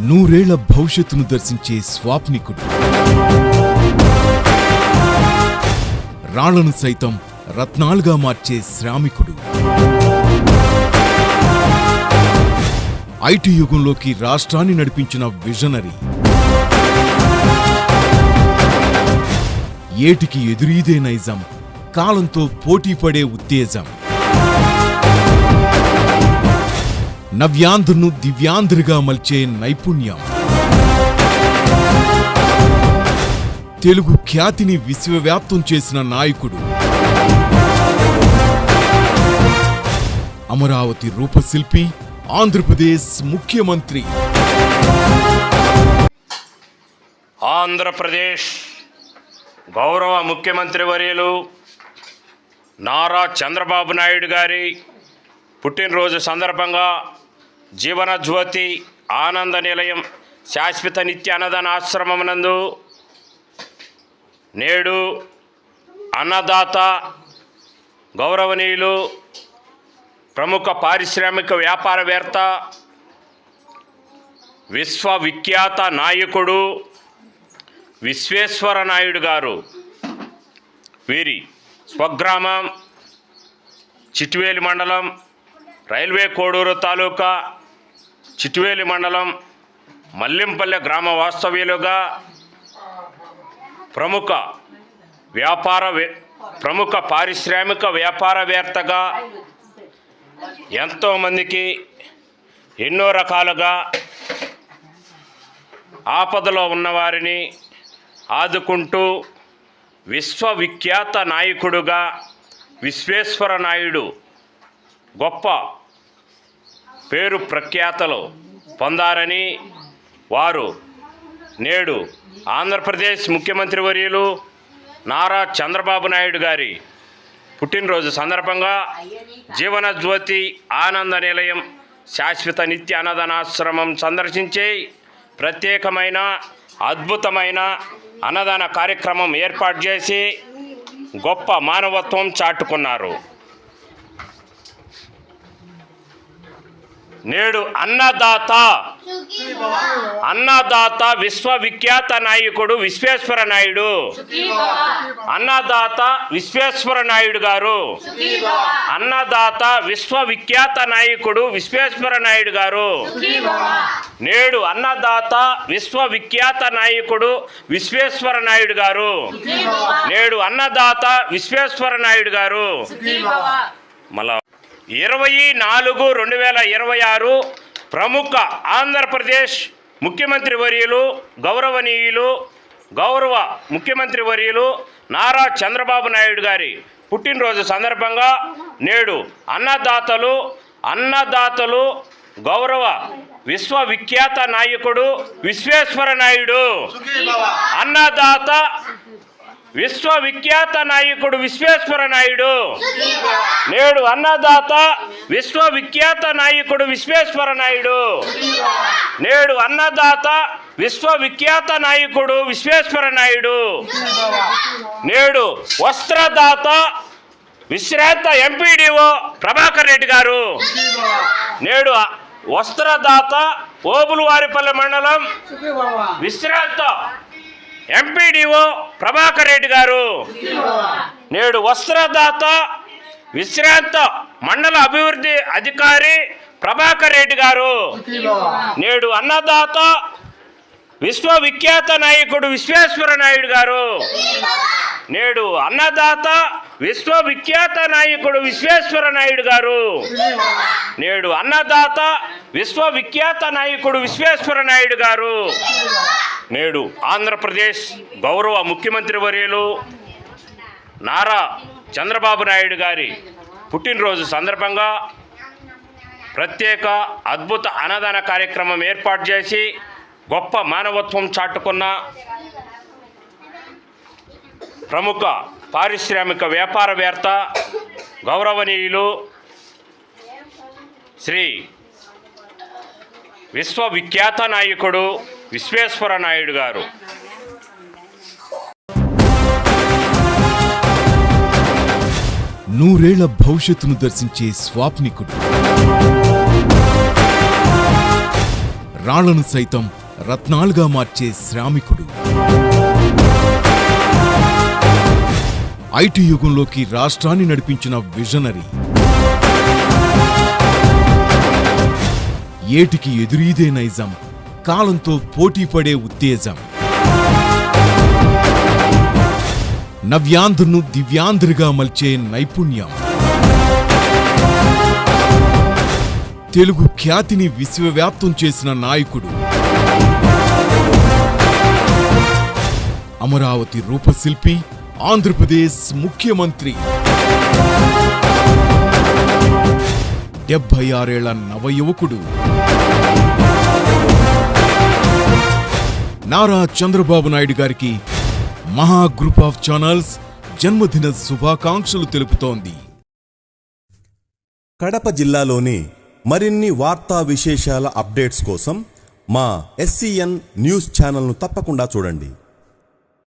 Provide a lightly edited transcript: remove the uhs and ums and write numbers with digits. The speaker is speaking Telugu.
నూరేళ్ల భవిష్యత్తును దర్శించే స్వాప్నికుడు, రాళ్లను సైతం రత్నాలుగా మార్చే శ్రామికుడు, ఐటీ యుగంలోకి రాష్ట్రాన్ని నడిపించిన విజనరీ, ఏటికి ఎదురీదే నైజం, కాలంతో పోటీపడే ఉత్తేజం, నవ్యాంధ్రను దివ్యాంధ్రగా మల్చే నైపుణ్యం, తెలుగు ఖ్యాతిని విశ్వవ్యాప్తం చేసిన నాయకుడు, అమరావతి రూపశిల్పి, ఆంధ్రప్రదేశ్ ముఖ్యమంత్రి. ఆంధ్రప్రదేశ్ గౌరవ ముఖ్యమంత్రి వర్యులు నారా చంద్రబాబు నాయుడు గారి పుట్టినరోజు సందర్భంగా జీవన జ్యోతి ఆనంద నిలయం శాశ్వత నిత్య అన్నదాన ఆశ్రమమునందు నేడు అన్నదాత గౌరవనీయులు ప్రముఖ పారిశ్రామిక వ్యాపారవేత్త విశ్వవిఖ్యాత నాయకుడు విశ్వేశ్వర నాయుడు గారు వీరి స్వగ్రామం చిట్వేలి మండలం, రైల్వే కోడూరు తాలూకా, చిట్వేలి మండలం, మల్లింపల్లె గ్రామ వాస్తవ్యులుగా ప్రముఖ పారిశ్రామిక వ్యాపారవేత్తగా ఎంతోమందికి ఎన్నో రకాలుగా ఆపదలో ఉన్నవారిని ఆదుకుంటూ విశ్వవిఖ్యాత నాయకుడుగా విశ్వేశ్వర నాయుడు గొప్ప పేరు ప్రఖ్యాతలు పొందారని వారు నేడు ఆంధ్రప్రదేశ్ ముఖ్యమంత్రి వర్యులు నారా చంద్రబాబు నాయుడు గారి పుట్టినరోజు సందర్భంగా జీవన జ్యోతి ఆనంద నిలయం శాశ్వత నిత్య అన్నదానాశ్రమం సందర్శించి ప్రత్యేకమైన అద్భుతమైన అన్నదాన కార్యక్రమం ఏర్పాటు చేసి గొప్ప మానవత్వం చాటుకున్నారు. నేడు అన్నదాత విశ్వవిఖ్యాత నాయకుడు విశ్వేశ్వర నాయుడు, అన్నదాత విశ్వేశ్వర నాయుడు గారు, అన్నదాత విశ్వవిఖ్యాత నాయకుడు విశ్వేశ్వర నాయుడు గారు. నేడు అన్నదాత విశ్వవిఖ్యాత నాయకుడు విశ్వేశ్వర నాయుడు గారు. నేడు అన్నదాత విశ్వేశ్వర నాయుడు గారు. మళ్ళా 24/2026 ప్రముఖ ఆంధ్రప్రదేశ్ ముఖ్యమంత్రి వర్యులు గౌరవనీయులు గౌరవ ముఖ్యమంత్రి వర్యులు నారా చంద్రబాబు నాయుడు గారి పుట్టినరోజు సందర్భంగా నేడు అన్నదాతలు గౌరవ విశ్వవిఖ్యాత నాయకుడు విశ్వేశ్వర నాయుడు, అన్నదాత విశ్వవిఖ్యాత నాయకుడు విశ్వేశ్వర నాయుడు. నేడు అన్నదాత విశ్వవిఖ్యాత నాయకుడు విశ్వేశ్వర నాయుడు. నేడు అన్నదాత విశ్వవిఖ్యాత నాయకుడు విశ్వేశ్వర నాయుడు. నేడు వస్త్రదాత విశ్రాంత ఎంపీడీఓ ప్రభాకర్ రెడ్డి గారు. నేడు వస్త్రదాత ఓబులవారిపల్లె మండలం విశ్రాంత ఎంపీడీఓ ప్రభాకర్ రెడ్డి గారు. నేడు వస్త్రదాత విశ్రాంత మండల అభివృద్ధి అధికారి ప్రభాకర్ రెడ్డి గారు. నేడు అన్నదాత విశ్వవిఖ్యాత నాయకుడు విశ్వేశ్వర నాయుడు గారు. నేడు అన్నదాత విశ్వవిఖ్యాత నాయకుడు విశ్వేశ్వర నాయుడు గారు. నేడు అన్నదాత విశ్వవిఖ్యాత నాయకుడు విశ్వేశ్వర నాయుడు గారు. నేడు ఆంధ్రప్రదేశ్ గౌరవ ముఖ్యమంత్రి వర్యులు నారా చంద్రబాబు నాయుడు గారి పుట్టినరోజు సందర్భంగా ప్రత్యేక అద్భుత అన్నదాన కార్యక్రమం ఏర్పాటు చేసి గొప్ప మానవత్వం చాటుకున్న ప్రముఖ పారిశ్రామిక వ్యాపారవేత్త గౌరవనీయులు శ్రీ విశ్వవిఖ్యాత నాయకుడు విశ్వేశ్వర నాయుడు గారు. నూరేళ్ల భవిష్యత్తును దర్శించే స్వాప్నికుడు, రాళ్లను సైతం రత్నాలుగా మార్చే శ్రామికుడు. ఐటీ యుగంలోకి రాష్ట్రాన్ని నడిపించిన విజనరీ. ఏటికి ఎదురీదే నైజం, కాలంతో పోటీపడే ఉత్తేజం. నవ్యాంధ్రను దివ్యాంధ్రగా మల్చే నైపుణ్యం. తెలుగు ఖ్యాతిని విశ్వవ్యాప్తం చేసిన నాయకుడు. అమరావతి రూపశిల్పి, ఆంధ్రప్రదేశ్ ముఖ్యమంత్రి. 76 ఏళ్ల నవయువకుడు. నారా చంద్రబాబు నాయుడు గారికి మహా గ్రూప్ ఆఫ్ ఛానల్స్ జన్మదిన శుభాకాంక్షలు తెలుపుతోంది. కడప జిల్లాలోని మరిన్ని వార్తా విశేషాల అప్డేట్స్ కోసం మా SCN న్యూస్ ఛానల్ను తప్పకుండా చూడండి.